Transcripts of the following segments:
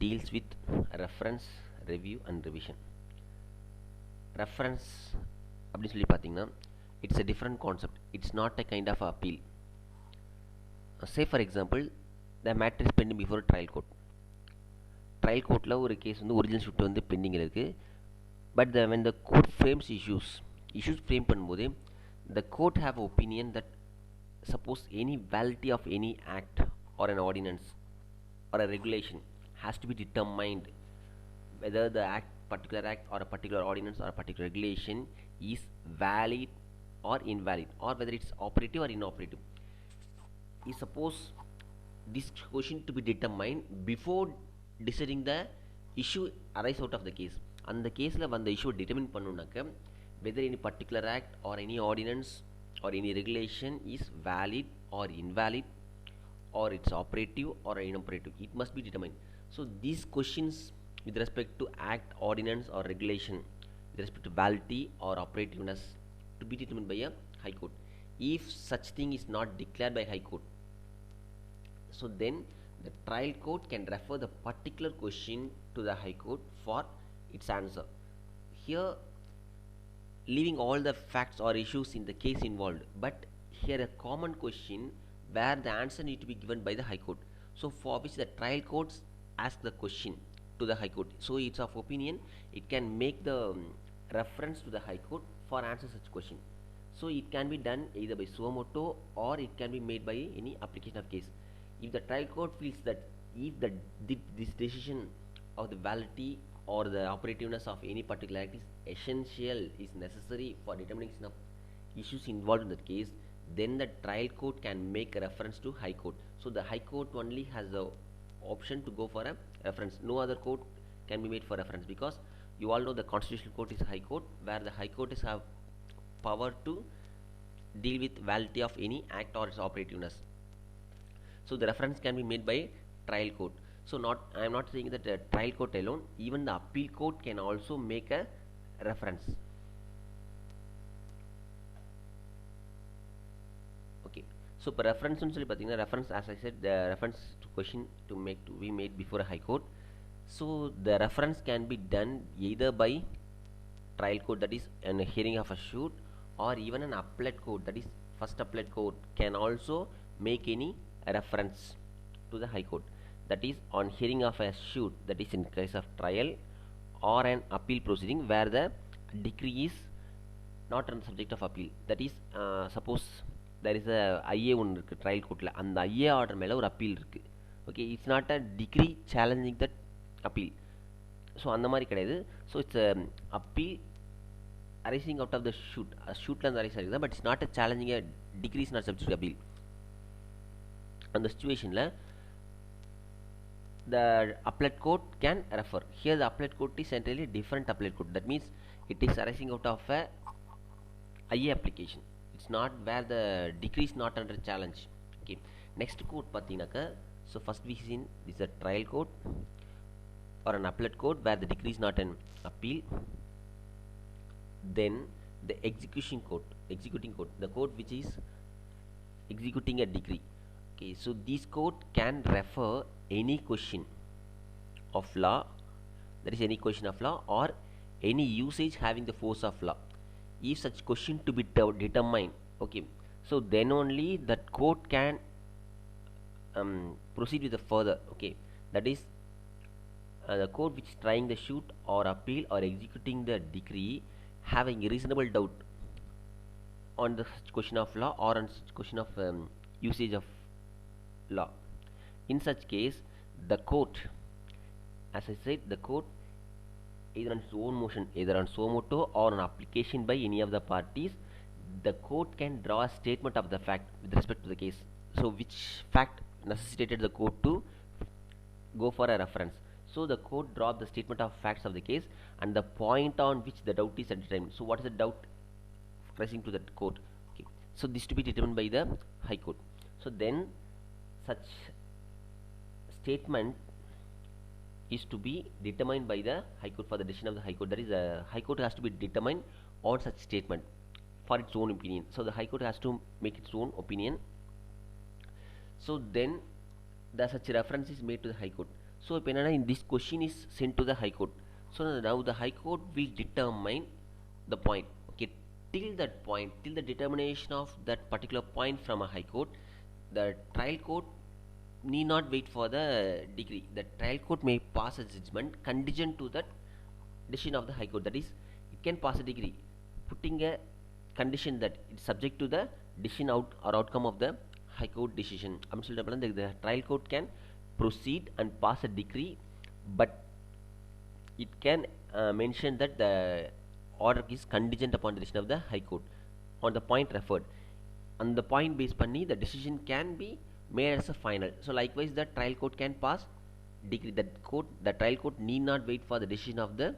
deals with reference, review and revision. Reference அப்படி சொல்லி பார்த்தீங்கன்னா it's a different concept. It's not a kind of appeal. Say for example, the matter is pending before trial court. Trial courtல ஒரு case வந்து original shoot வந்து bending இருக்குது. But when the court frames issues frame பண்ணும்போது the court have opinion that suppose any validity of any act or an ordinance or a regulation has to be determined, whether the particular act or a particular ordinance or a particular regulation is valid or invalid, or whether it's operative or inoperative. Is suppose this question to be determined before deciding the issue arise out of the case. அந்த கேஸில் வந்த issue determine பண்ணுனாக்க whether any particular act or any ordinance or any regulation is valid or invalid, or it's operative or inoperative, it must be determined. So these questions with respect to act, ordinance or regulation, with respect to validity or operativeness, to be determined by a high court. If such thing is not declared by high court, so then the trial court can refer the particular question to the high court for its answer. Here, leaving all the facts or issues in the case involved, but here a common question where the answer need to be given by the high court, so for which the trial courts ask the question to the high court. So it's of opinion it can make the reference to the high court for answer such question. So it can be done either by suo motu or it can be made by any application of case. If the trial court feels that if this decision of the validity or the operativeness of any particular act is essential, is necessary for determination of issues involved in that case, then the trial court can make a reference to high court. So the high court only has the option to go for a reference. No other court can be made for reference, because you all know the constitutional court is a high court, where the high court is have power to deal with validity of any act or its operativeness. So the reference can be made by trial court. So I am not saying that the trial court alone, even the appeal court can also make a reference. Okay, so for reference சொல்லி பார்த்தீங்கன்னா reference, as I said, the reference to question to be made before a high court. So the reference can be done either by trial court, that is an hearing of a suit, or even an appellate court, that is first appellate court can also make any reference to the high court, that is on hearing of a suit, that is in case of trial, or an appeal proceeding where the decree is not on the subject of appeal. That is suppose there is a IA ஒன்று இருக்குது trial courtல, அந்த IA order மேலே ஒரு appeal இருக்குது. Okay, it's not a degree challenging that appeal. So அந்த மாதிரி கிடையாது. So it's appeal arising out of the ஷூட்லேருந்து அரைஸ் ஆகிருக்குது, but it's not a challenging a degree is not subject appeal. அந்த சிச்சுவேஷனில் the appellate court can refer. Here the appellate court is entirely different appellate court. That means it is arising out of a IA application. It's not where the decree is not under challenge. Okay. Next court பார்த்தீங்கன்னாக்க, so first we seen is a trial court or an appellate court where the decree is not an appeal. Then the executing court, the court which is executing a decree. Okay, so this court can refer any question of law, that is any question of law or any usage having the force of law. If such question to be determined, okay, so then only that court can proceed with the further. Okay, that is the court which is trying the suit or appeal or executing the decree having a reasonable doubt on the such question of law or on such question of usage of law. In such case, the court, as I said, the court either on its own motion, either on suo motu or on application by any of the parties, the court can draw a statement of the fact with respect to the case. So which fact necessitated the court to go for a reference. So the court draw the statement of facts of the case and the point on which the doubt is determined. So what is the doubt rising to that court? Okay, so this to be determined by the high court. So then such statement is to be determined by the high court for the decision of the high court. That is, the high court has to be determined on such statement for its own opinion. So the high court has to make its own opinion. So then the such reference is made to the high court. So இப்போ என்னன்னா this question is sent to the High Court. So now the High Court will determine the point. Okay, till that point, till the determination of that particular point from a High Court, the trial court need not wait for the decree. The trial court may pass a judgment contingent to that decision of the High Court. That is, it can pass a decree putting a condition that it's subject to the decision out or outcome of the High Court decision. The trial court can proceed and pass a decree, but it can mention that the order is contingent upon the decision of the High Court on the point referred. On the point based panni, the decision can be made as a final. So likewise, the trial court can pass decree. The trial court need not wait for the decision of the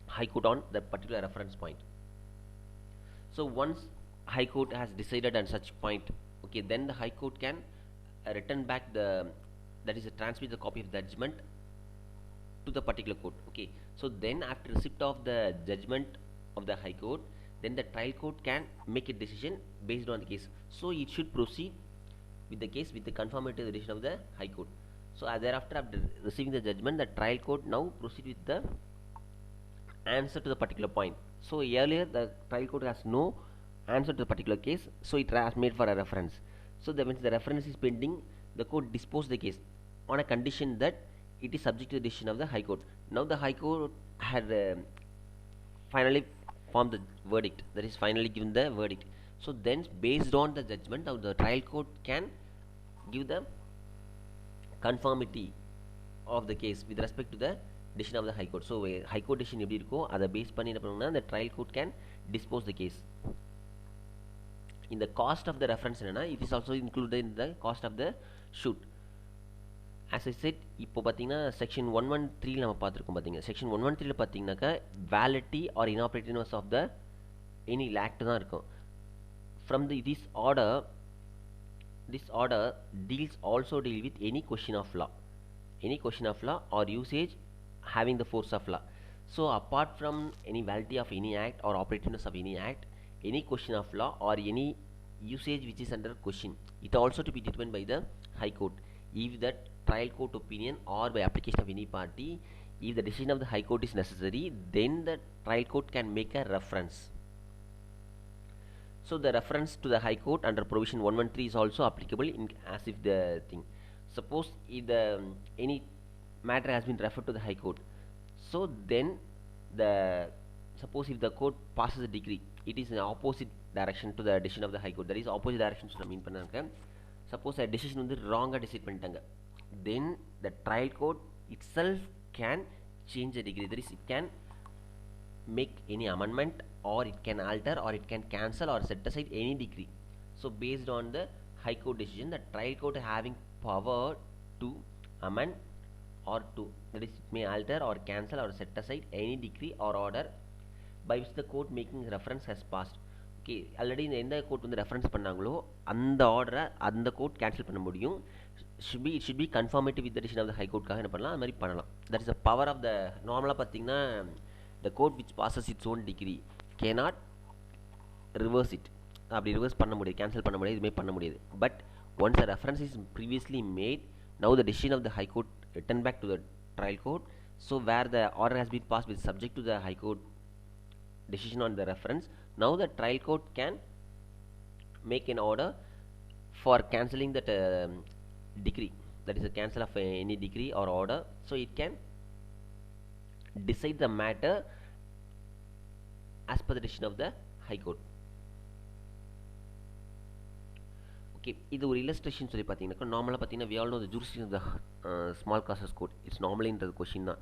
High Court on the particular reference point. So once High Court has decided on such point, okay, then the High Court can return back the, that is transmit the copy of the judgment to the particular court. Okay, so then after receipt of the judgment of the High Court, then the trial court can make a decision based on the case. So it should proceed with the case with the conformity to the decision of the High Court. So thereafter, after receiving the judgment, the trial court now proceed with the answer to the particular point. So earlier the trial court has no answer to the particular case, so it has made for a reference. So that means the reference is pending, the court dispose the case on a condition that it is subject to the decision of the High Court. Now the High Court had finally formed the verdict, that is finally given the verdict. So then based on the judgment, now the trial court can give the conformity of the case with respect to the decision of the High Court. So High Court decision எப்படி இருக்கோ அதை base பண்ணி என்ன பண்ணுவாங்கன்னா the trial court can dispose the case. In the cost of the reference என்னன்னா, it is also included in the cost of the shoot. As I said, இப்போ பார்த்தீங்கன்னா section 113 நம்ம பார்த்துருக்கோம். பார்த்தீங்க செக்ஷன் 113 பார்த்தீங்கன்னாக்கா validity or inoperativeness of the any act தான் இருக்கும். From this order deals also deal with any question of law or usage having the force of law. So apart from any validity of any act or operativeness of any act, any question of law or any usage which is under question, it also to be determined by the High Court. If the trial court opinion or by application of any party, if the decision of the High Court is necessary, then the trial court can make a reference. So the reference to the High Court under provision 113 is also applicable in as if the thing. Suppose if the any matter has been referred to the High Court, so then suppose if the court passes a decree, it is in opposite direction to the decision of the High Court. That is opposite direction to mean பண்ணாங்க. Suppose a decision வந்து wrong decide பண்ணிட்டாங்க, then the trial court itself can change the decree. That is, it can make any amendment, or it can alter, or it can cancel or set aside any decree. So based on the High Court decision, the trial court having power to amend or to, that is, it may alter or cancel or set aside any decree or order by which the court making reference has passed. Okay, already எந்த court வந்து reference பண்ணாங்களோ அந்த ஆர்டரை அந்த court cancel பண்ண முடியும். it should be conformity with the decision of the High Court-காக என்ன பண்ணலாம், அது மாதிரி பண்ணலாம். that is the power of the, நார்மலாக பார்த்தீங்கன்னா the court which passes its own decree cannot reverse it. அப்படி ரிவர்ஸ் பண்ண முடியாது, கேன்சல் பண்ண முடியாது, இதுமாதிரி பண்ண முடியாது. But once a reference is previously made, now the decision of the High Court return back to the trial court. So where the order has been passed with subject to the High Court decision on the reference, now the trial court can make an order for cancelling that decree, that is a cancel of any decree or order. So it can decide the matter as per the decision of the High Court. Okay, இது ஒரு illustration சொல்லி பார்த்தீங்கன்னா, நார்மலாக பார்த்தீங்கன்னா we all know the jurisdiction of the small causes court. It's normally in the question தான்.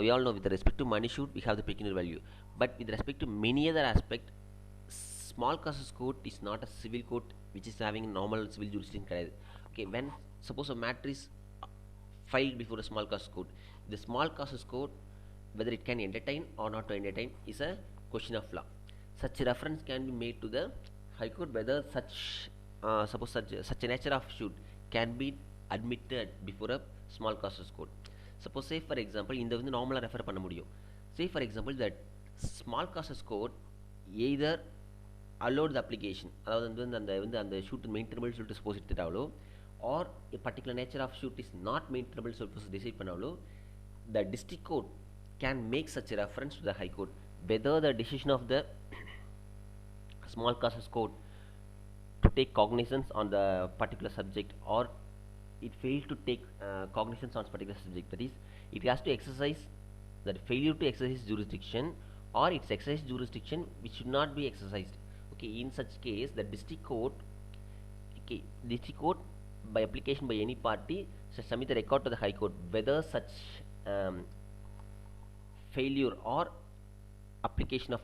We all know with respect to money shoot we have the pecuniary value, but with respect to many other aspect, small causes court is not a civil court which is having normal civil jurisdiction கிடையாது. Okay, when suppose a matter is filed before a small causes court, the small causes court whether it can entertain or not to entertain is a question of law. Such reference can be made to the High Court whether suppose such a nature of shoot can be admitted before a small causes court. Suppose say for example இந்த வந்து நார்மலாக refer பண்ண முடியும். Say for example that small causes court either allowed the application, அதாவது வந்து அந்த shoot maintainable சொல்லிட்டு suppose எடுத்துட்டாலோ, or a particular nature of shoot is not maintainable surface decide பண்ணாலும் the district court can make such a reference to the high court whether the decision of the small causes court to take cognizance on the particular subject or it failed to take cognizance on particular subject, that is it has to exercise that failure to exercise jurisdiction or its exercise jurisdiction which should not be exercised. Okay, in such case the district court, okay, district court by application by any party shall submit a record to the high court whether such failure or application of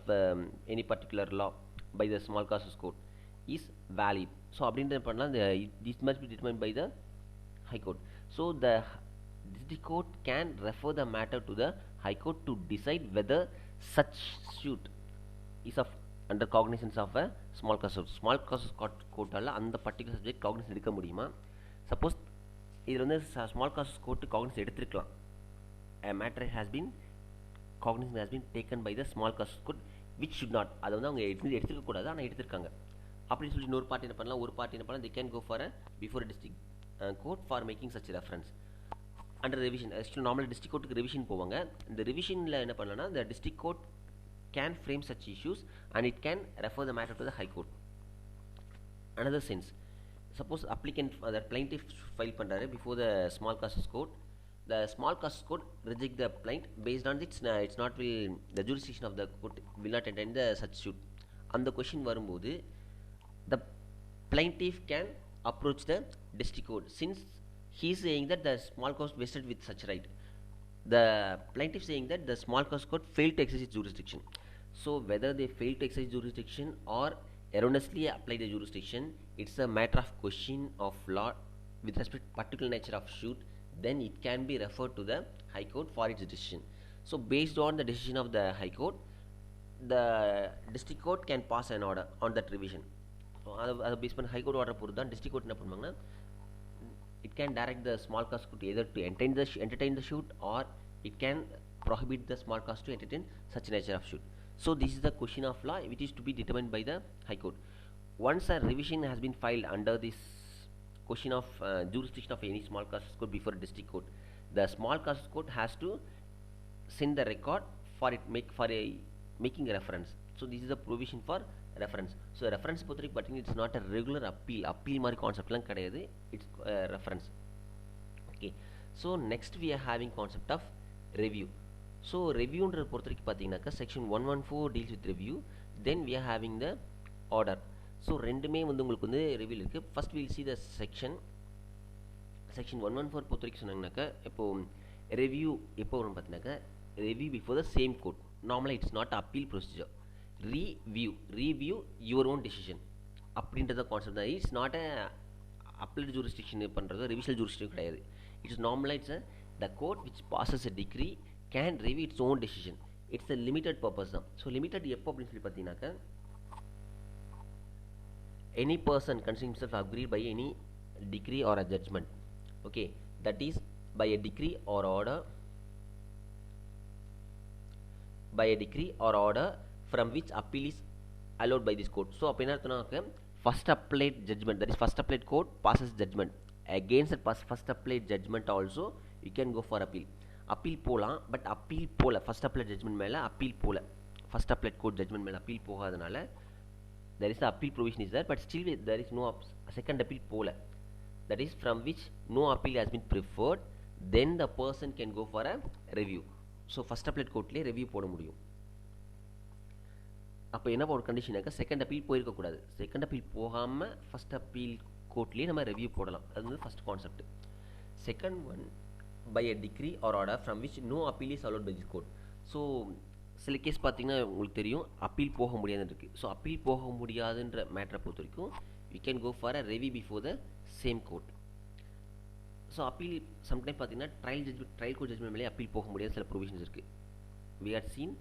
any particular law by the small causes court is valid. So அப்படின்ற பண்ணலாம், this must be determined by the high court. So the district court can refer the matter to the high court to decide whether such suit is of under cognizance of a small causes court அல்ல அந்த particular subject cognizance எடுக்க முடியுமா? Suppose இது வந்து small causes court cognizance எடுத்திருக்கலாம், a matter has been cognizance has been taken by the small causes court which should not, அதை வந்து அவங்க எடுத்துக்க கூடாது ஆனால் எடுத்திருக்காங்க அப்படின்னு சொல்லி இன்னொரு பார்ட்டி என்ன பண்ணலாம், ஒரு பார்ட்டி என்ன பண்ணலாம், they can go for a before a district court for making such a reference under revision. Actually normally district court revision போவாங்க, இந்த revisionல என்ன பண்ணலாம்னா the district court can frame such issues and it can refer the matter to the high court. Another sense, suppose applicant the plaintiff file பண்றாரு before the small causes court, the small causes court reject the plaint based on it's not will the jurisdiction of the court will not entertain the such suit. அந்த question வரும்போது the plaintiff can approach the district court since he is saying that the small cause vested with such right, the plaintiff saying that the small cause court failed to exercise jurisdiction. So whether they fail to exercise jurisdiction or erroneously apply the jurisdiction, it's a matter of question of law with respect to particular nature of suit, then it can be referred to the high court for its decision. So based on the decision of the high court, the district court can pass an order on that revision. So அதை base பண்ண high court order பொறுத்து தான் district court என்ன பண்ணுவாங்கன்னா it can direct the small cause court either to entertain the suit or it can prohibit the small cause to entertain such nature of suit. So this is the question of law which is to be determined by the high court. Once a revision has been filed under this question of jurisdiction of any small cause court before a district court, the small cause court has to send the record for making a reference. So this is a provision for reference. So reference பொறுத்தவரைக்கும் பார்த்தீங்கன்னா it's not a regular appeal மாதிரி கான்செப்ட்லாம் கிடையாது, it's reference. Okay, so next we are having concept of review. So reviewன்ற பொறுத்தவரைக்கும் பார்த்தீங்கன்னாக்கா section 114 deals with review, then we are having the order. So ரெண்டுமே வந்து உங்களுக்கு வந்து review இருக்கு. First we will see the section 114 பொறுத்தவரைக்கும் சொன்னாங்கன்னாக்கா இப்போ review எப்போ வரும் பார்த்தீங்கன்னாக்கா review before the same court. Normally it's not appeal procedure. Review your own decision அப்படின்றத கான்செப்ட் தான். It's not a appeal jurisdiction பண்ணுறது ரிவிஷனல் ஜூரிஸ்டிக்ஷன் கிடையாது. இட்ஸ் நார்மலாக it's the court which bosses a degree can review its own decision. It's a limited purpose தான். So limited எப்போ அப்படின்னு சொல்லி பார்த்தீங்கன்னாக்கா any person considering himself agreed by any decree or a judgment, okay, that is by a decree or order from which appeal is allowed by this court. So அப்போ என்ன அர்த்தம்னா first applied judgment, that is first applied court passes judgment against that first applied judgment also you can go for appeal போகலாம். But appeal போகல, first applied judgment மேலே appeal போகல, first applied court judgment மேலே appeal போகாதனால there is the appeal provision is there, but still there is no second appeal போகல, that is from which no appeal has been preferred, then the person can go for a review. So first applied courtலேயே review போட முடியும். அப்போ என்ன ஒரு கண்டிஷனாக்கா second appeal போயிருக்கக்கூடாது, second appeal போகாமல் ஃபஸ்ட் அப்பீல் கோர்ட்லேயே நம்ம ரிவ்யூ போடலாம். அது வந்து first concept. Second one by a decree or order from which no appeal is allowed by this court. So சில கேஸ் பார்த்தீங்கன்னா உங்களுக்கு தெரியும் அப்பீல் போக முடியாதுன்னு இருக்குது. ஸோ அப்பீல் போக முடியாதுன்ற மேட்டரை பொறுத்த வரைக்கும் you can go for a review before the same court. So appeal sometime பார்த்தீங்கன்னா ட்ரையல் கோர்ட் ஜட்மெண்ட் மேலே அப்பீல் போக முடியாத சில ப்ரொவிஷன்ஸ் இருக்குது. We are seen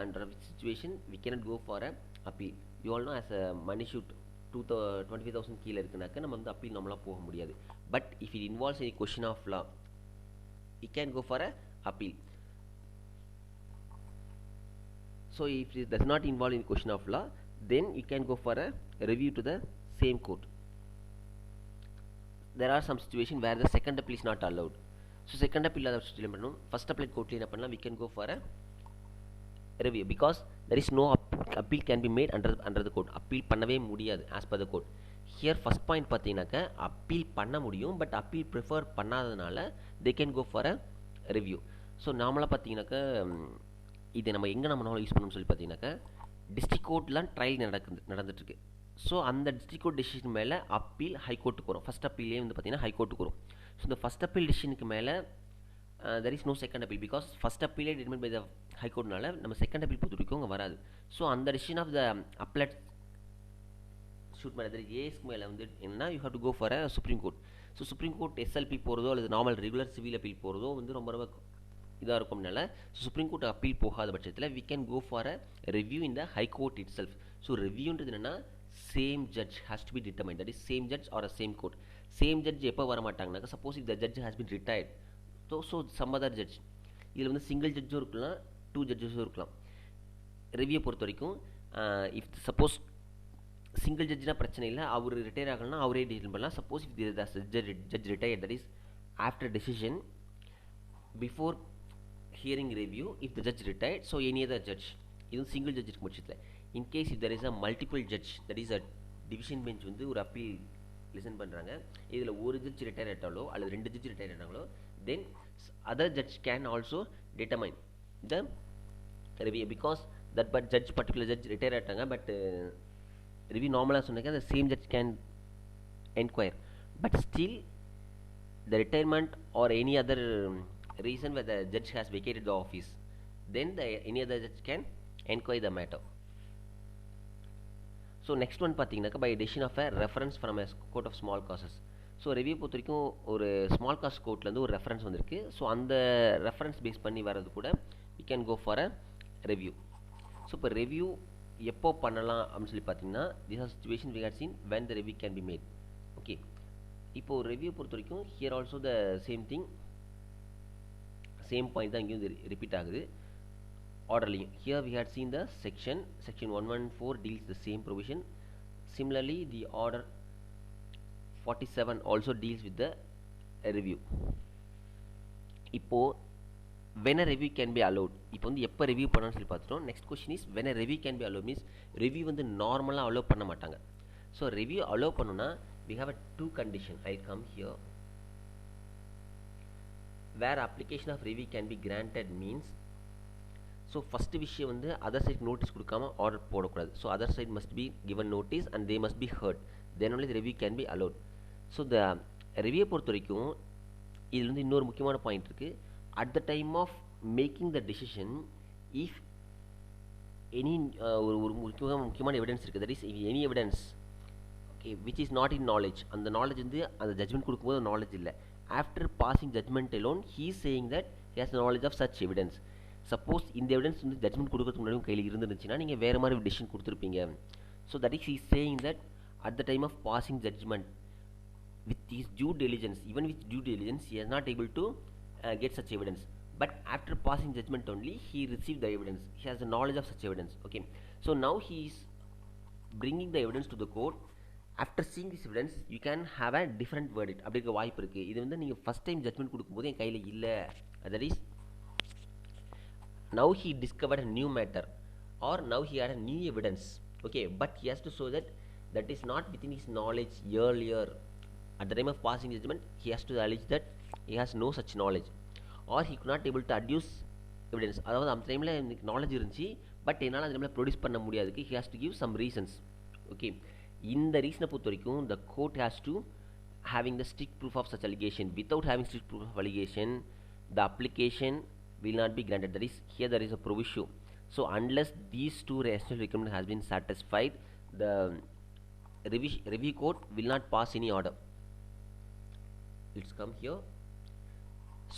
under which situation we cannot go for a appeal. You all know as a money shoot 25,000 கீழே இருக்குனாக்க நம்ம வந்து appeal நம்மளாக போக முடியாது. But if it involves any question of law you can go for a appeal. So if it does not involve any question of law then you can go for a review to the same court. there are some situation where the second appeal is not allowed. So second appeal இல்லாத பட்சத்தில் என்ன பண்ணணும், first appeal கோர்ட்டில் என்ன பண்ணலாம், we can go for a review because there is no appeal can be made under the court. Appeal பண்ணவே முடியாது as per the court. Here first point பார்த்தீங்கன்னாக்க அப்பீல் பண்ண முடியும், பட் அப்பீல் ப்ரிஃபர் பண்ணாததுனால they can go for a review. So நார்மலாக பார்த்தீங்கன்னாக்க இதை நம்ம எங்கே நம்மளால் யூஸ் பண்ணணும்னு சொல்லி பார்த்தீங்கன்னாக்க டிஸ்ட்ரிக்ட் கோர்ட்லாம் ட்ரையல் நடந்துட்டுருக்கு. ஸோ அந்த டிஸ்ட்ரிக்ட் கோர்ட் டெசிஷன் மேலே அப்பீல் ஹைகோர்ட்டுக்கு வரும். ஃபஸ்ட் அப்பீலே வந்து பார்த்தீங்கன்னா ஹைகோர்ட்டுக்கு வரும். ஸோ இந்த ஃபஸ்ட் அப்பீல் டெசிஷனுக்கு மேலே there is no second appeal because first அப்பீலே டிட்டர்மைன் பை த ஹைகோர்ட்னால நம்ம செகண்ட் அப்பீல் பொறுத்த வரைக்கும் அங்கே வராது. ஸோ அந்த decision of the appellate suit மேலே ஏஎஸ்க்கு மேலே வந்து என்னன்னா you have to go for a supreme court. So supreme court SLP போகிறதோ அல்லது நார்மல் ரெகுலர் சிவில் அப்பீல் போகிறதோ வந்து ரொம்ப ரொம்ப இதாக இருக்கும்னால சுப்ரீம் கோர்ட் அப்பீல் போகாத பட்சத்தில் we can go for a review in the high court itself. So ரிவ்யூன்றது என்னென்னா same judge has to be determine, that is same judge or a same court. Same judge எப்போ வர மாட்டாங்கனாக்கா suppose if the judge has been retired so some other judge. இதில் வந்து single ஜட்ஜும் இருக்கலாம், 2 ஜட்ஜஸும் இருக்கலாம். Review பொறுத்த வரைக்கும் இஃப் சப்போஸ் சிங்கிள் ஜட்ஜ்னா பிரச்சனை இல்லை, அவர் ரிட்டையர் ஆகலன்னா அவரே டீல் பண்ணலாம். Suppose if judge retired that is after decision before hearing review if the judge retired so any other judge. இது சிங்கிள் ஜட்ஜ் இருக்கும் பட்சத்தில். In case if there is a multiple judge that is a division bench வந்து ஒரு appeal listen பண்ணுறாங்க, இதில் ஒரு judge retire ஆகிட்டாலோ அல்லது 2 ஜட்ஜ் ரிட்டையர் ஆகிட்டாங்களோ then other judge can also determine the review because that but judge particular judge retire ஆகிட்டாங்க but review நார்மலாக சொன்னாக்க the same judge can enquire, but still the retirement or any other reason where the judge has vacated the office, then any other judge can enquire the matter. So next one பார்த்தீங்கன்னாக்கா by decision of a reference from a court of small causes. So review பொறுத்த வரைக்கும் ஒரு small cos கோர்ட்லேருந்து ஒரு reference வந்திருக்கு. So அந்த reference base பண்ணி வர்றது கூட we can go for a review. So இப்போ ரிவ்யூ எப்போ பண்ணலாம் அப்படின்னு சொல்லி பார்த்தீங்கன்னா this are situation we had seen when the review can be made. Okay, இப்போது ரிவ்யூ பொறுத்த வரைக்கும் here also the same thing, same point தான் இங்கேயும் ரிப்பீட் ஆகுது ஆர்டர்லையும். Here we had seen the section 114 deals the same provision. Similarly the order 47 also deals with the review. இப்போ when a review can be allowed, இப்போ வந்து எப்போ review பண்ணணும்னு சொல்லி பார்த்துட்டோம். Next question is when a review can be allowed means review வந்து நார்மலாக allow பண்ண மாட்டாங்க. ஸோ ரிவ்யூ அலோவ் பண்ணணும்னா we have a 2 condition. I come here where application of review can be granted means so first விஷயம் வந்து other side notice கொடுக்காம order போடக்கூடாது. So other side must be given notice and they must be heard, then only the review can be allowed. So the review பொறுத்த வரைக்கும் இதில் வந்து இன்னொரு முக்கியமான பாயிண்ட் இருக்குது. At the time of making the decision if any ஒரு முக்கியமான evidence இருக்குது, that is any evidence okay which is not in knowledge, அந்த நாலேஜ் வந்து அந்த ஜட்மெண்ட் கொடுக்கும்போது நாலேஜ் இல்லை. After passing judgment alone he is saying that he has knowledge of such evidence. Suppose இந்த evidence வந்து ஜட்மெண்ட் கொடுக்கறதுக்கு முன்னாடி கையில் இருந்துருந்துச்சுன்னா நீங்கள் வேறு மாதிரி டெசிஷன் கொடுத்துருப்பீங்க. So that is is saying that at the time of passing judgment with is due diligence, even with due diligence he is not able to get such evidence, but after passing judgment only he receive the evidence, he has the knowledge of such evidence. Okay, so now he is bringing the evidence to the court. After seeing this evidence you can have a different verdict அப்படி இருக்க வாய்ப்பு இருக்குது. இது வந்து நீங்கள் first time judgement கொடுக்கும்போது என் கையில் இல்லை, that is now he discovered a new matter or now he had a new evidence, okay, but he has to show that that is not within his knowledge earlier. At the time of passing judgment he has to allege that he has no such knowledge or he could not able to adduce evidence. அதாவது அந்த டைமில் எனக்கு knowledge இருந்துச்சு but என்னால் அந்த டைமில் produce பண்ண முடியாதுக்கு he has to give some reasons. Okay, இந்த ரீசனை பொறுத்த வரைக்கும் the court has to having the strict proof of such allegation. Without having strict proof of allegation the application will not be granted. That is, here there is a proviso. So unless these two rational requirements has been satisfied, the review court will not pass any order. Let's come here.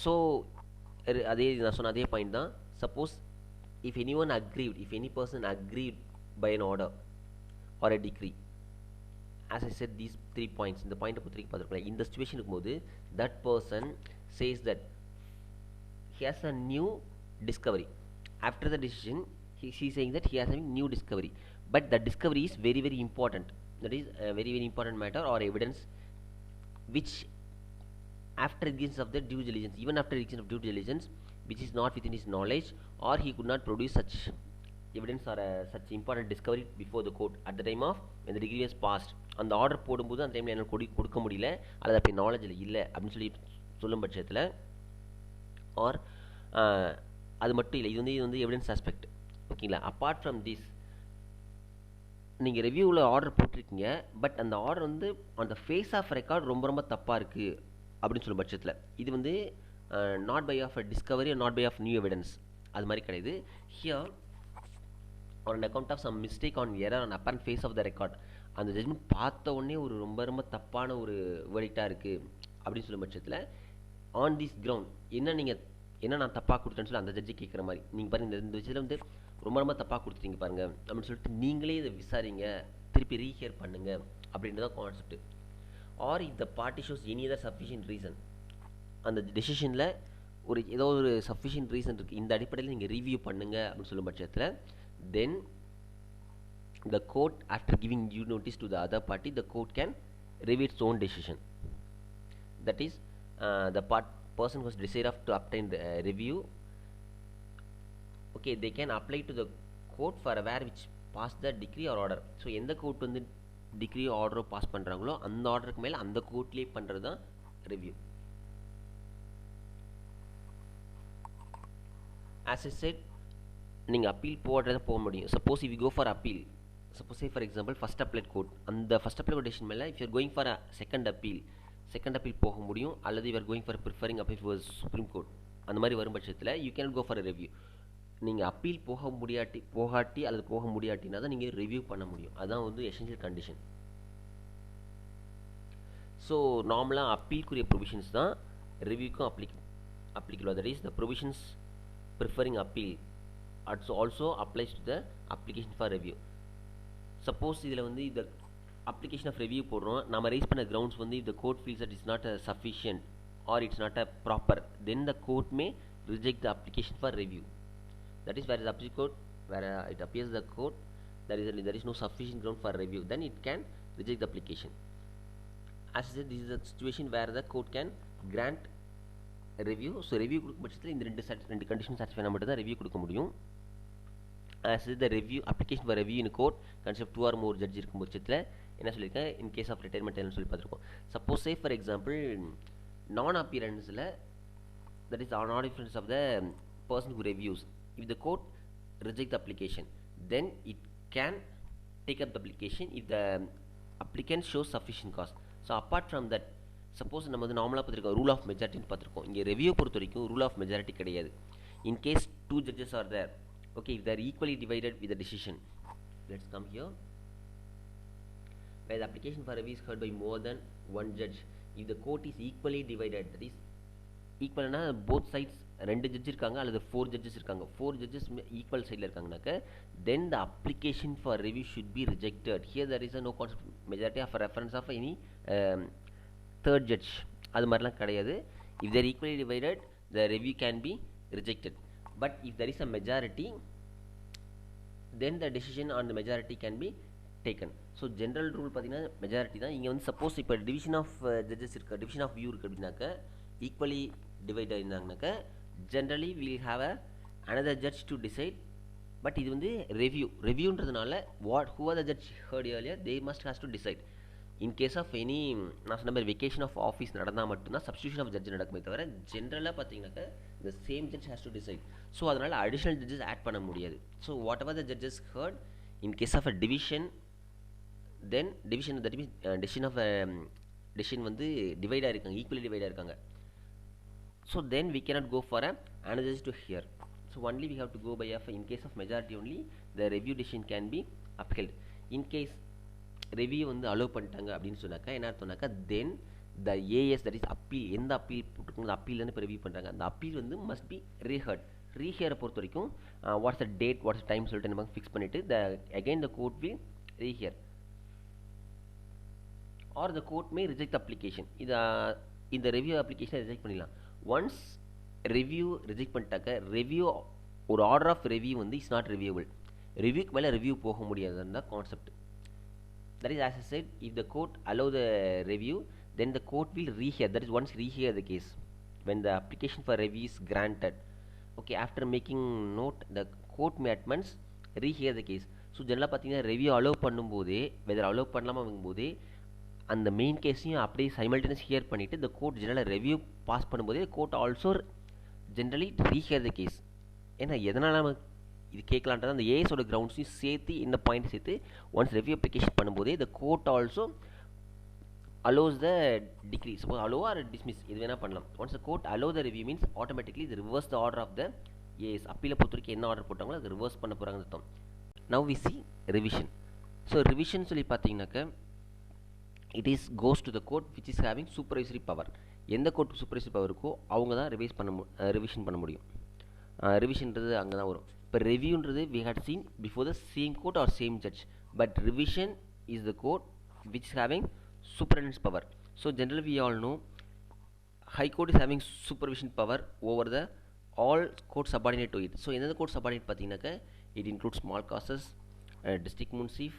So அதே நான் சொன்ன அதே point தான். Suppose if anyone aggrieved, if any person aggrieved by an order or a decree, as I said these 3 points, இந்த point பற்றி பார்த்துருக்கலாம். இந்த situation இருக்கும்போது that person says that he has a new discovery. After the decision he is saying that he has a new discovery, but that discovery is very very important, that is a very very important matter or evidence which after execution of the due diligence, even after execution of due diligence, which is not within his knowledge, or he could not produce such evidence or such important discovery before the court at the time of when the degree was passed. அந்த order போடும்போது அந்த டைமில் என்னால் கொடுக்க முடியல, அல்லது அப்படி நாலேஜில் இல்லை அப்படின்னு சொல்லி சொல்லும் பட்சத்தில், ஆர் அது மட்டும் இல்லை, இது வந்து எவிடன்ஸ் ஆஸ்பெக்ட். ஓகேங்களா? அப்பார்ட் ஃப்ரம் திஸ், நீங்கள் ரிவ்யூவில் ஆர்டர் போட்டிருக்கீங்க, பட் அந்த ஆர்டர் வந்து அந்த ஃபேஸ் ஆஃப் ரெக்கார்ட் ரொம்ப ரொம்ப தப்பாக இருக்குது அப்படின்னு சொல்லும் பட்சத்தில், இது வந்து not by of a discovery, not by of new evidence, அது மாதிரி கிடையாது. Here on account of some mistake on error on apparent face of the record, அந்த ஜட்மெண்ட் பார்த்த உடனே ஒரு ரொம்ப ரொம்ப தப்பான ஒரு வேர்டிக்டாக இருக்குது அப்படின்னு சொல்லும் பட்சத்தில், ஆன் திஸ் கிரவுண்ட் என்ன நான் தப்பாக கொடுத்தேன்னு சொல்லி அந்த ஜட்ஜி கேட்குற மாதிரி, நீங்கள் பாருங்கள் இந்த விஷயத்தில் வந்து ரொம்ப ரொம்ப தப்பாக கொடுத்துட்டீங்க பாருங்கள் அப்படின்னு சொல்லிட்டு நீங்களே இதை விசாரிங்க, திருப்பி ரீஹியர் பண்ணுங்க அப்படின்றதான் concept. Or if the party shows any other sufficient reason, அந்த டெசிஷனில் ஏதோ ஒரு சஃபிஷியன்ட் ரீசன் இருக்குது, இந்த அடிப்படையில் நீங்கள் ரிவ்யூ பண்ணுங்க அப்படின்னு சொல்லும் பட்சத்தில், then the court, after giving due notice to the other party, the court can review its own decision. That is, the person who has decided to obtain the review, okay, they can apply to the court for a where which pass the decree or order. So எந்த court வந்து decree ஆர்டரோ pass பண்ணுறாங்களோ அந்த ஆர்டருக்கு மேலே அந்த கோர்ட்லேயே பண்ணுறது தான் ரிவ்யூ. As I said, நீங்கள் அப்பீல் போடுறத போக முடியும். Suppose if you go for appeal, suppose for example first applied court, அந்த ஃபஸ்ட் அப்ளைட் டெசிஷன் மேலே if you're going for second appeal போக முடியும், அல்லது you're going for preferring appeal for Supreme Court, அந்த மாதிரி வரும் பட்சத்தில் you can go for review. நீங்கள் அப்பீல் போகாட்டி அல்லது போக முடியாட்டினா தான் நீங்கள் ரிவ்யூ பண்ண முடியும். அதுதான் வந்து எசென்ஷியல் கண்டிஷன். ஸோ நார்மலாக அப்பீலுக்குரிய ப்ரொவிஷன்ஸ் தான் ரிவ்யூக்கும் applicable. That is, the provisions preferring appeal also applies to the application for review. Suppose இதில் வந்து இந்த application of review போடுறோம், நம்ம ரைஸ் பண்ண grounds வந்து if the court feels that it's not sufficient or it's not proper, then the court may reject the application for review. That is, where it appears the court there is no sufficient ground for review, then it can reject the application. As I said, this is a situation where the court can grant review. So review கொடுக்கும் பட்சத்தில் இந்த ரெண்டு condition satisfy பண்ண மட்டும் தான் review கொடுக்க முடியும். As the review application for review in court concept 2 or more judge இருக்கும் பட்சத்தில் என்ன சொல்லியிருக்கேன், in case of retirement என்ன சொல்லி பார்த்துருக்கோம். Suppose say for example non appearanceல, that is non appearance of the person who reviews, if the court reject the application, then it can take up the application if the applicant shows sufficient cause. So apart from that, suppose நம்ம வந்து நார்மலாக பார்த்துருக்கோம் rule of மெஜாரிட்டின்னு பார்த்துருக்கோம். இங்கே review பொறுத்த வரைக்கும் rule of majority கிடையாது. In case 2 judges are there, okay, if they are equally divided with the decision, let's come here, where the application for review is heard by more than one judge, if the court is equally divided, that is ஈக்குவல்னா both sides 2 judge இருக்காங்க அல்லது 4 judges இருக்காங்க, 4 judges equal சைடில் இருக்காங்கனாக்க, then the application for review should be rejected. Here there is no concept majority of reference of any third judge, அது மாதிரிலாம் கிடையாது. if they are equally divided, the review can be rejected. But if there is a majority, then the decision on the majority can be taken. So general rule பார்த்தீங்கன்னா majority தான். இங்கே வந்து suppose இப்போ division of judges இருக்குது, division of view இருக்குது அப்படின்னாக்க, equally டிவைடாக இருந்தாங்கனாக்க, generally will have another judge to decide. பட் இது வந்து ரிவ்யூன்றதுனால who are the judge heard earlier, they must has to decide. In case of any, நான் சொன்ன மாதிரி வெக்கேஷன் ஆஃப் ஆஃபீஸ் நடந்தால் மட்டும்தான் சப்ஸ்டியூஷன் ஆஃப் ஜட்ஜ் நடக்குமே தவிர, ஜென்ரலாக பார்த்தீங்கன்னாக்கா the same judge has to decide. So அதனால் அடிஷ்னல் ஜட்ஜஸ் ஆட் பண்ண முடியாது. So whatever the judges heard in case of a division, then division that means decision வந்து டிவைடாக இருக்காங்க, ஈக்குவலி டிவைடாக இருக்காங்க. So then we cannot go for another judge to hear. So only we have to go by in case of majority only the review decision can be upheld. In case review வந்து allow பண்ணிட்டாங்க அப்படின்னு சொன்னாக்கா என்ன அர்த்தம்னாக்கா, தென் த as that is appeal, எந்த appeal போட்டுருக்கோம் appeal தானே இப்போ review பண்ணுறாங்க, அந்த அப்பீல் வந்து மஸ்ட் பி ரீஹர்ட். ரீஹியரை பொறுத்த வரைக்கும் what's the date, what's time சொல்லிட்டு நம்ம ஃபிக்ஸ் பண்ணிவிட்டு again the court will rehear or the court may reject application. இந்த ரிவ்யூ அப்ளிகேஷனை ரிஜெக்ட் பண்ணிடலாம். ஒன்ஸ் ரிவ்யூ ரிஜெக்ட் பண்ணிட்டாக்க, ரிவ்யூ ஒரு ஆர்டர் ஆஃப் ரிவ்யூ வந்து இஸ் நாட் ரிவ்யூபிள், ரிவ்யூக்கு மேலே ரிவ்யூ போக முடியாதுன்னு தான் concept. That is, as I said, if the court allow the review, then the court will rehear, that is once rehear the case when the application for review is granted. Okay, after making note the court may at once rehear the case. So ஜெனரலாக பார்த்தீங்கன்னா review allow பண்ணும்போதே whether allow பண்ணலாமா வாங்கும்போதே அந்த main கேஸையும் அப்படியே simultaneous here பண்ணிவிட்டு இந்த court general review pass பண்ணும்போதே court also generally ரீஹியர் the case. ஏன்னா எதனால் நம்ம இது கேட்கலான்றது அந்த ஏஎஸோட கிரவுண்ட்ஸையும் சேர்த்து இந்த பாயிண்ட் சேர்த்து ஒன்ஸ் ரெவ்யூ அப்ளிகேஷன் பண்ணும்போதே the court also allows the decree, suppose allow or dismiss இது வேணால் பண்ணலாம். once the court allow the review means automatically இது reverse the order of the AS. அப்பீலை பொறுத்த வரைக்கும் என்ன ஆர்டர் போட்டாங்களோ அது ரிவர்ஸ் பண்ண போகிறாங்கன்னு அர்த்தம். now we see revision. So revision சொல்லி பார்த்தீங்கன்னாக்க it is goes to the court which is having supervisory power. எந்த கோர்ட் சூப்பர்வைசரி பவர் இருக்கோ அவங்க தான் ரிவிஷன் பண்ண முடியும். ரிவிஷன்றது அங்கே தான் வரும். இப்போ ரெவியூன்றது we had seen before the same court or same judge, but revision is the court which is having superintendence power. So generally we all know high court is having supervision power over the all courts subordinate to it. So எந்தெந்த court subordinate பார்த்தீங்கன்னாக்க it includes small causes, district municip,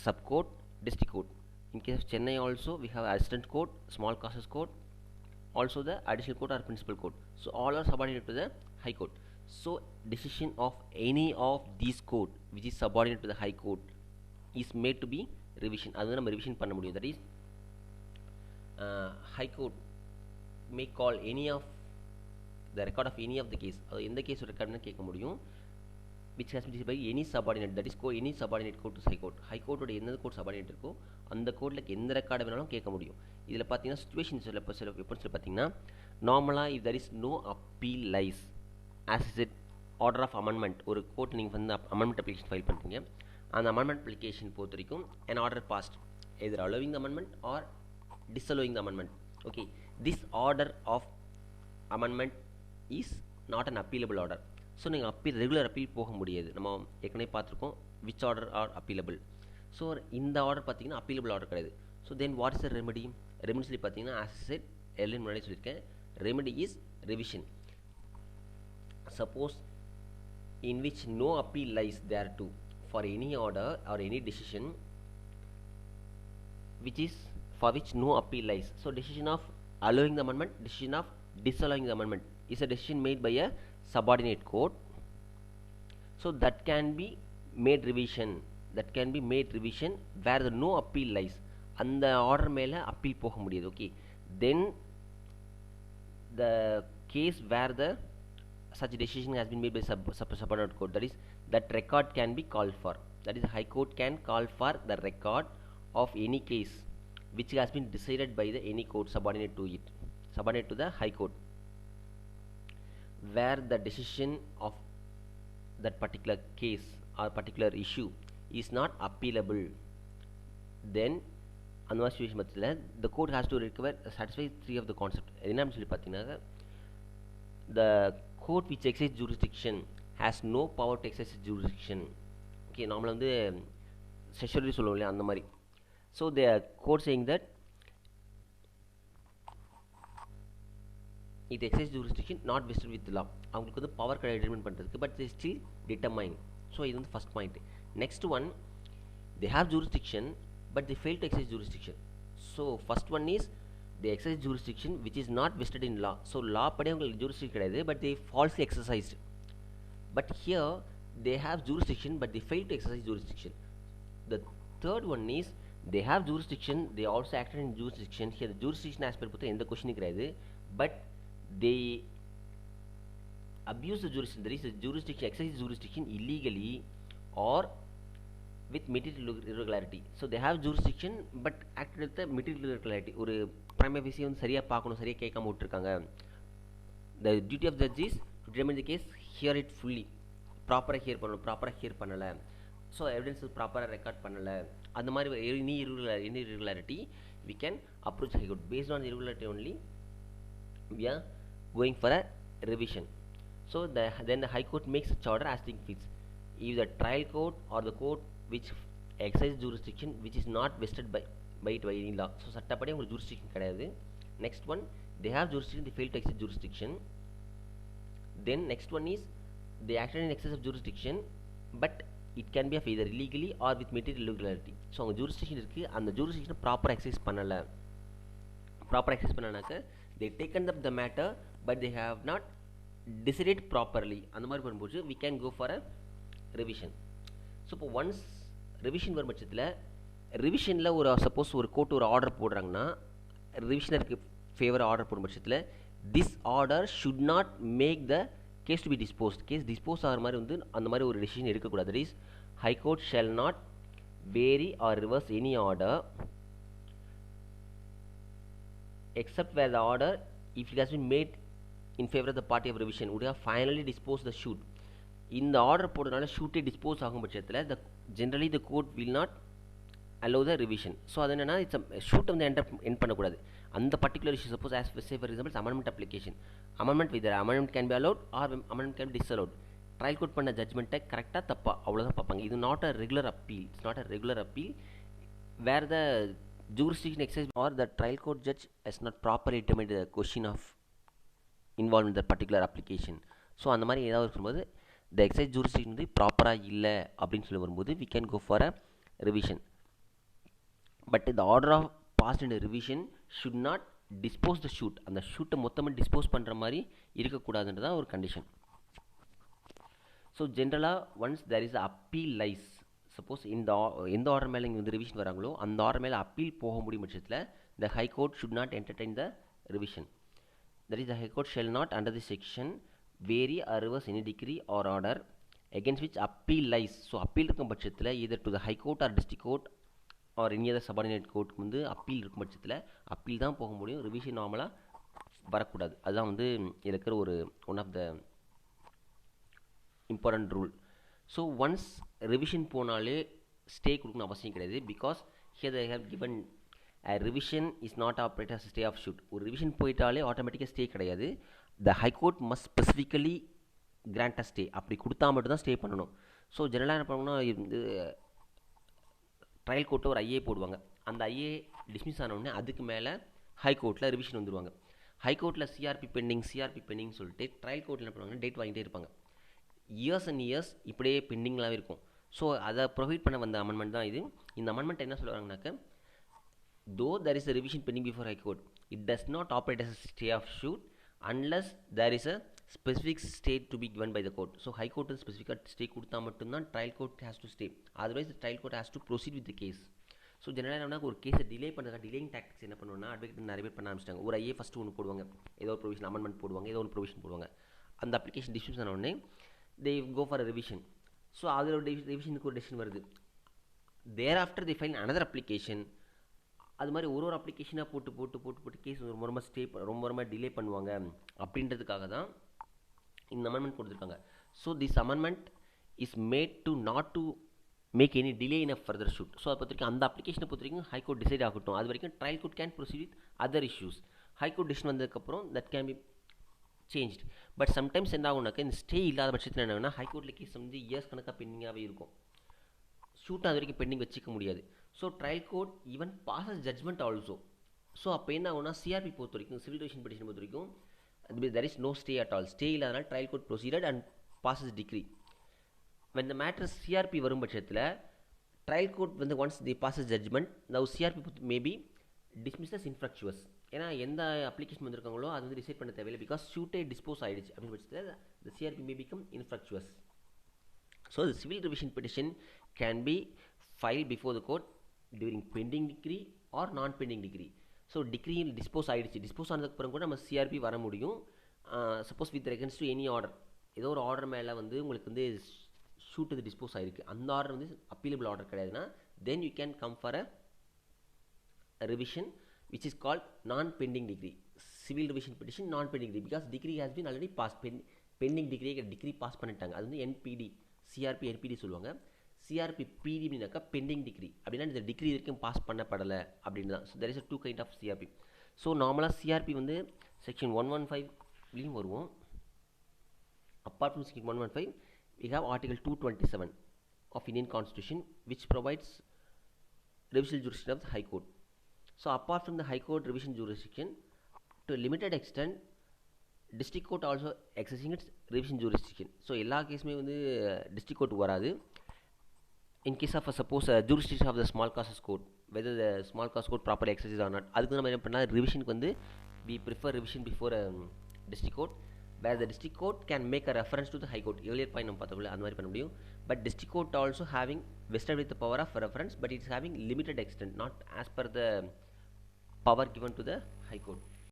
sub court, district court. In case of Chennai also we have assistant court, small causes court, also the additional court or principal court. So all are subordinate to the high court. So decision of any of these court which is subordinate to the high court is made to be revision. அது நம்ம revision பண்ண முடியும். That is high court may call any of the record of any of the case. அது எந்த case ரெக்கார்ட்னு கேட்க முடியும். which has been decided by any subordinate, that is any subordinate court to high court. high court ஓட எந்த court subordinate இருக்கோ அந்த கோர்ட்டில் எந்த ரெக்கார்டு வேணாலும் கேட்க முடியும். இதில் பார்த்தீங்கன்னா சிச்சுவேஷன் எப்போ சொல்லி பார்த்தீங்கன்னா நார்மலாக if there is no appeal lies as is it order of amendment, ஒரு கோர்ட் நீங்கள் வந்து அமெண்ட்மெண்ட் அப்ளிகேஷன் ஃபைல் பண்ணுறீங்க, அந்த அமெண்ட்மெண்ட் அப்ளிகேஷன் பொறுத்த வரைக்கும் an order passed either allowing the amendment or disallowing the amendment. Okay, this order of amendment is not an appealable order. So நீங்கள் regular appeal போக முடியாது. நம்ம ஏற்கனவே பார்த்துருக்கோம் which order are appealable. So இந்த order பார்த்தீங்கன்னா அப்பீலபிள் ஆர்டர் கிடையாது. So then what is the remedy? Remedy சொல்லி பார்த்தீங்கன்னா ஆஸ் செட் எல்லாம் முன்னாடி சொல்லியிருக்கேன், remedy is revision. Suppose in which no appeal lies there to for any order or any decision which is for which no appeal lies. So decision of allowing the amendment, decision of disallowing the amendment is a decision made by a subordinate court. So that can be made revision, where the no appeal lies. அந்த order மேலே appeal போக முடியாது. Okay, then the case where the such decision has been made by subordinate court, that is that record can be called for. That is high court can call for the record of any case which has been decided by the any court subordinate to the high court, where the decision of that particular case or particular issue is not appealable. Then அந்த மாதிரி situation பட்சத்தில் the court has to satisfy three of the concept. என்ன சொல்லி பார்த்தீங்கன்னா the court which exercises jurisdiction has no power to exercise jurisdiction. Okay, நார்மலாக வந்து செஷரி சொல்லுவோம் இல்லையா, அந்த மாதிரி. So they are court saying that it exercises jurisdiction not vested with law. அவங்களுக்கு வந்து பவர் கிடையாது டிட்டர்மைன் பண்ணுறதுக்கு, but they still determine. So இது வந்து first point. Next one, they have jurisdiction but they fail to exercise jurisdiction. So first one is they exercise jurisdiction which is not vested in law. So law படி அவங்களுக்கு jurisdiction கிடையாது, but they falsely exercised. But here they have jurisdiction but they fail to exercise jurisdiction. The third one is they have jurisdiction, they also acted in jurisdiction. Here the jurisdiction aspect பொறுத்த எந்த கொஸ்டினும் கிடையாது, but they abuse the jurisdiction. There is a jurisdiction, exercise jurisdiction illegally or with material irregularity. So they have jurisdiction but acted with the material irregularity. ஒரு prima facie வந்து சரியாக பார்க்கணும், சரியாக கேட்காம விட்டுருக்காங்க. The duty of judge is to determine the case, hear it fully, ப்ராப்பராக here பண்ணணும், ப்ராப்பராக ஹியர் பண்ணலை, ஸோ எவிடன்ஸ் ப்ராப்பராக ரெக்கார்ட் பண்ணலை, அந்த மாதிரி any irregularity we can approach high court. Based on irregularity only we are going for a revision. So then the high court makes such order as think fits. If the trial court or the court which exercise jurisdiction which is not vested by it by any law, so சட்டப்படி உங்களுக்கு jurisdiction கிடையாது. Next one, they have jurisdiction, they fail to exercise jurisdiction. Then next one is they acted in excess of jurisdiction but it can be of either illegally or with material irregularity. So அவங்க jurisdiction இருக்குது, அந்த jurisdiction ப்ராப்பராக exercise பண்ணலை, proper exercise பண்ணானாக்க they taken up the matter but they have not decided properly. அந்த மாதிரி பண்ணும்போது we can go for a revision. So இப்போ ஒன்ஸ் ரிவிஷன் வரும் பட்சத்தில் ரிவிஷனில் ஒரு சப்போஸ் ஒரு கோர்ட் ஒரு ஆர்டர் போடுறாங்கன்னா ரிவிஷனருக்கு ஃபேவர் ஆர்டர் போடும் பட்சத்தில் this order should not make the case to be disposed. Case dispose ஆகிற மாதிரி வந்து அந்த மாதிரி ஒரு டெசிஷன் எடுக்கக்கூடாது. That is high court shall not vary or reverse any order except where the order, if it has been made in favor of the party of revision, would have finally disposed the shoot. இந்த order போடுறதுனால ஷூட்டே dispose ஆகும் பட்சத்தில் generally the court will not allow the revision. So அது என்னன்னா ஷூட்டை வந்து end பண்ணக்கூடாது. அந்த particular issue suppose as say for example amendment application, amendment with amendment can be allowed or amendment can be disallowed. Trial court பண்ண ஜட்மெண்ட்டை கரெக்டாக தப்பா அவ்வளோதான் பார்ப்பாங்க. இது not a regular appeal. It's not a regular appeal where the jurisdiction exercise or the trial court judge has not properly determined the question of involved in that particular application. So அந்த மாதிரி ஏதாவது இருக்கும்போது the exercise jurisdiction வந்து ப்ராப்பராக இல்லை அப்படின்னு சொல்லி வரும்போது we can go for a revision. But the order of passed in a revision should not dispose the shoot. அந்த ஷூட்டை மொத்தமாக டிஸ்போஸ் பண்ணுற மாதிரி இருக்கக்கூடாதுன்றதான் ஒரு கண்டிஷன். ஸோ ஜென்ரலாக once there is a appeal lies, suppose எந்த ஆர்டர் மேலே இங்கே வந்து ரிவிஷன் வராங்களோ அந்த ஆர்டர் மேலே அப்பீல் போக முடியும் பட்சத்தில் the high court should not entertain the revision. That is the high court shall not under the section vary or reverse any decree or order against which appeal lies. So appeal இருக்கும் பட்சத்தில் either to the high court or district court or any other subordinate கோர்ட்டுக்கு வந்து appeal இருக்கும் பட்சத்தில் appeal தான் போக முடியும். Revision நார்மலாக வரக்கூடாது. அதுதான் வந்து இதில் இருக்கிற ஒரு one of the important rule. So once revision போனாலே ஸ்டே கொடுக்கணும் அவசியம் கிடையாது. Because here they have given revision is not operate as stay of suit. ஒரு ரிவிஷன் போயிட்டாலே ஆட்டோமேட்டிக்காக ஸ்டே கிடையாது. The high court must specifically grant a stay. அப்படி கொடுத்தா மட்டும் தான் ஸ்டே பண்ணணும். ஸோ ஜெனரலாக என்ன பண்ணணும்னா இது ட்ரையல் கோர்ட்டில் ஒரு ஐஏ போடுவாங்க. அந்த ஐஏ டிஸ்மிஸ் ஆனவுடனே அதுக்கு மேலே ஹைகோர்ட்டில் ரிவிஷன் வந்துடுவாங்க. ஹைகோர்ட்டில் சிஆர்பி பெண்டிங் சொல்லிட்டு ட்ரையல் கோர்ட்டில் என்ன பண்ணுவாங்க, டேட் வாங்கிட்டே இருப்பாங்க. இயர்ஸ் அண்ட் இயர்ஸ் இப்படியே பெண்டிங்லாகவே இருக்கும். ஸோ அதை ப்ரொவைட் பண்ண வந்த அமெண்ட்மெண்ட் தான் இது. இந்த அமெண்ட்மெண்ட் என்ன சொல்கிறாங்கனாக்க, தோ there is a revision pending before high court, it does not operate as a stay of suit unless there is a specific stay to be given by the court. So high court ஸ்பெசிஃபிக்காக stay கொடுத்தா மட்டும்தான் trial court has to stay. Otherwise trial court has to proceed with the case. So ஜெனரலாக என்ன ஒரு கேஸை delay பண்ணுறதுக்காக delaying tactics என்ன பண்ணுவோம்னா அட்வொகேட் நிறைய பேர் பண்ண ஆரம்பிச்சிட்டாங்க. ஒரு ஐஏ ஃபஸ்ட்டு ஒன்று போடுவாங்க, ஏதோ ஒரு ப்ரொவிஷன் அமெண்ட்மெண்ட் போடுவாங்க, ஏதோ ஒரு ப்ரொவிஷன் போடுவாங்க. அந்த அப்ளிகேஷன் டிஸ்மிஸ் ஆன உடனே they go for a revision. So அதில் ஒரு ரிவிஷனுக்கு ஒரு டெசிஷன் வருது. Thereafter they file another application. அது மாதிரி ஒரு அப்ளிகேஷனாக போட்டு கேஸ் ரொம்ப டிலே பண்ணுவாங்க. அப்படின்றதுக்காக தான் இந்த அமெண்ட்மெண்ட் கொடுத்துருக்காங்க. So this amendment is made to not to make any delay in a further suit. So அதை பொறுத்த வரைக்கும் அந்த அப்ளிகேஷனை பொறுத்த வரைக்கும் ஹை கோர்ட் டிசைட் ஆகட்டும். அது வரைக்கும் trial court can proceed with other issues. High court decision வந்ததுக்கப்புறம் that can be changed. But sometimes என்ன ஆகுனாக்கா இந்த ஸ்டே இல்லாத பட்சத்தில் என்ன ஹைகோர்ட்டில் கேஸ் வந்து இயர்ஸ் கணக்காக பெண்டிங்காகவே இருக்கும். ஷூட் அது வரைக்கும் பெண்டிங் வச்சிக்க முடியாது. So trial court even passes judgement also. So அப்போ என்ன ஆகுனா சிஆர்பி பொறுத்த வரைக்கும் சிவில் ரிவிஷன் பெட்டிஷன் பொறுத்த வரைக்கும் there is no stay at all. Stay இல்லாதனால trial court proceeded and passes decree. when the matter CRP வரும் பட்சத்தில் ட்ரையல் கோர்ட் வந்து once the passes judgement now CRP may be dismiss as infructuous. ஏன்னா எந்த application வந்திருக்காங்களோ அது வந்து decide பண்ண தேவையில்லை. பிகாஸ் ஷூட்டே டிஸ்போஸ் ஆகிடுச்சு அப்படின்னு பட்சத்தில் the CRP may become infructuous. So the civil revision petition can be filed before the court during pending decree or non-pending decree. So decree dispose ஆகிடுச்சு. டிஸ்போஸ் ஆனதுக்கப்புறம் கூட நம்ம சிஆர்பி வர முடியும். Suppose with regards to any order, ஏதோ ஒரு order மேலே வந்து உங்களுக்கு வந்து ஷூட் இது டிஸ்போஸ் ஆகிருக்கு, அந்த ஆர்டர் வந்து அப்பீலபிள் ஆர்டர் கிடையாதுன்னா then you can come for a revision which is called non-pending decree. Civil revision petition non-pending decree because decree has been already passed. Pending decree pass பண்ணிட்டாங்க. அது வந்து என்பிடி, CRP என்பிடி சொல்லுவாங்க. CRP பிடி அப்படின்னாக்கா bending degree. அப்படின்னா இந்த degree வரைக்கும் pass பண்ணப்படலை அப்படின்னு தான். So there is a two kind of CRP. So நார்மலாக சிஆர்பி வந்து செக்ஷன் 115லையும் வருவோம். Apart from section 115 we have article 227 of Indian Constitution which provides revisional jurisdiction of the High Court. So apart from the High Court revision jurisdiction, to a limited extent district court also exercising its revision jurisdiction. So எல்லா கேஸுமே வந்து district court வராது. In case of suppose jurisdiction of the small causes court, whether the small cause code properly exercises or not. அதுக்கு நம்ம என்ன பண்ணால் ரிவிஷனுக்கு வந்து we prefer revision before district court, where the district court can make a reference to the high court. earlier point நம்ம பார்த்தோம்ல அந்த மாதிரி பண்ண முடியும். But district court also having vested with the power of reference, but it's having limited extent, not as per the power given to the high court.